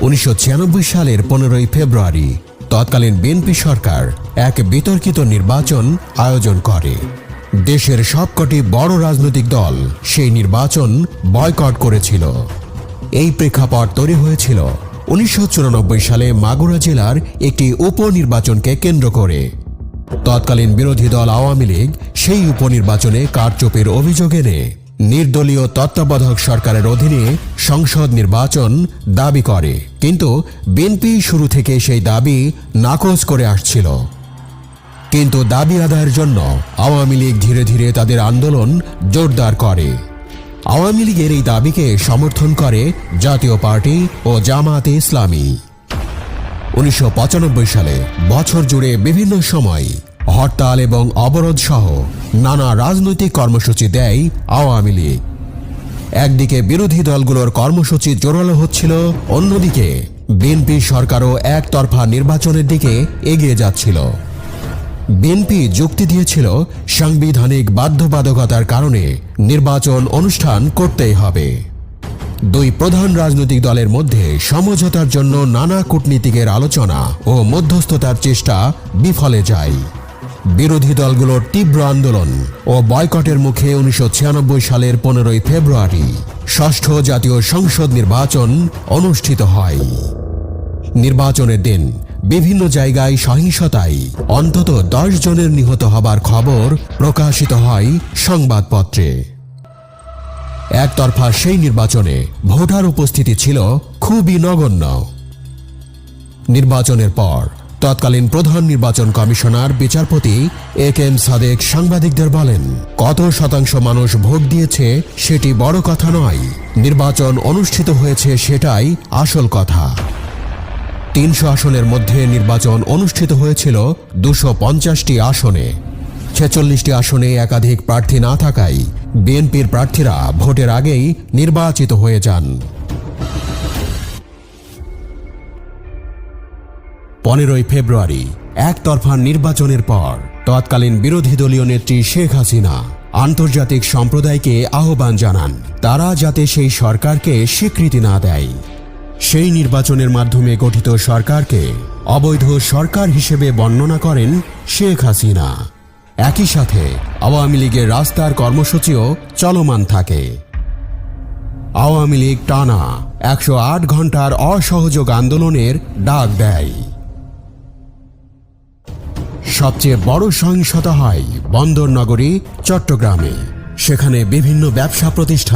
1996 সালের 15 ফেব্রুয়ারি তৎকালীন বিএনপি সরকার এক বিতর্কিত নির্বাচন আয়োজন করে। দেশের সবকটি বড় রাজনৈতিক দল সেই নির্বাচন বয়কট করেছিল। এই প্রেক্ষাপট তৈরি হয়েছিল 1994 সালে মাগুরা জেলার একটি উপনির্বাচনকে কেন্দ্র করে। তৎকালীন বিরোধী দল আওয়ামী লীগ সেই উপনির্বাচনে কারচুপির অভিযোগ এনে নির্দলীয় তত্ত্বাবধায়ক সরকারের অধীনে সংসদ নির্বাচন দাবি করে, কিন্তু বিএনপি শুরু থেকে সেই দাবি নাকচ করে আসছিল। কিন্তু দাবি আদায়ের জন্য আওয়ামী লীগ ধীরে ধীরে তাদের আন্দোলন জোরদার করে। আওয়ামী লীগের এই দাবিকে সমর্থন করে জাতীয় পার্টি ও জামায়াতে ইসলামী। 1995 সালে বছর জুড়ে বিভিন্ন সময় হরতাল এবং অবরোধ সহ নানা রাজনৈতিক কর্মসূচি দেয় আওয়ামী লীগ। একদিকে বিরোধী দলগুলোর কর্মসূচি জোরালো হচ্ছিল, অন্যদিকে বিএনপি সরকারও একতরফা নির্বাচনের দিকে এগিয়ে যাচ্ছিল। বিএনপি যুক্তি দিয়েছিল, সাংবিধানিক বাধ্যবাধকতার কারণে নির্বাচন অনুষ্ঠান করতেই হবে। দুই প্রধান রাজনৈতিক দলের মধ্যে সমঝোতার জন্য নানা কূটনীতিকের আলোচনা ও মধ্যস্থতার চেষ্টা বিফলে যায়। বিরোধী দলগুলোর তীব্র আন্দোলন ও বয়কটের মুখে 1996 সালের 15 ফেব্রুয়ারি ষষ্ঠ জাতীয় সংসদ নির্বাচন অনুষ্ঠিত হয়। নির্বাচনের দিন বিভিন্ন জায়গায় সহিংসতায় অন্তত 10 জনের নিহত হবার খবর প্রকাশিত হয় সংবাদপত্রে। একতরফা সেই নির্বাচনে ভোটার উপস্থিতি ছিল খুবই নগণ্য। নির্বাচনের পর তৎকালীন প্রধান নির্বাচন কমিশনার বিচারপতি এ.কে.এম. সাদেক সাংবাদিকদের বলেন, কত শতাংশ মানুষ ভোট দিয়েছে সেটি বড় কথা নয়, নির্বাচন অনুষ্ঠিত হয়েছে সেটাই আসল কথা। 300 আসনের মধ্যে নির্বাচন অনুষ্ঠিত হয়েছিল 250টি আসনে। 46টি আসনে একাধিক প্রার্থী না থাকায় বিএনপির প্রার্থীরা ভোটের আগেই নির্বাচিত হয়ে যান। 15 ফেব্রুয়ারি একতরফা নির্বাচনের পর তৎকালীন বিরোধী দলীয় নেত্রী শেখ হাসিনা আন্তর্জাতিক সম্প্রদায়কে আহ্বান জানান তারা যাতে সেই সরকারকে স্বীকৃতি না দেয়। সেই নির্বাচনের মাধ্যমে গঠিত সরকারকে অবৈধ সরকার হিসেবে বর্ণনা করেন শেখ হাসিনা। একই সাথে আওয়ামী লীগের রাস্তার কর্মসূচিও চলমান থাকে। আওয়ামী লীগ টানা 108 ঘন্টার অসহযোগ আন্দোলনের ডাক দেয়। সবচেয়ে বড় সহিংসতা হয় বন্দর নগরী চট্টগ্রামে। সেখানে বিভিন্ন ব্যবসা প্রতিষ্ঠান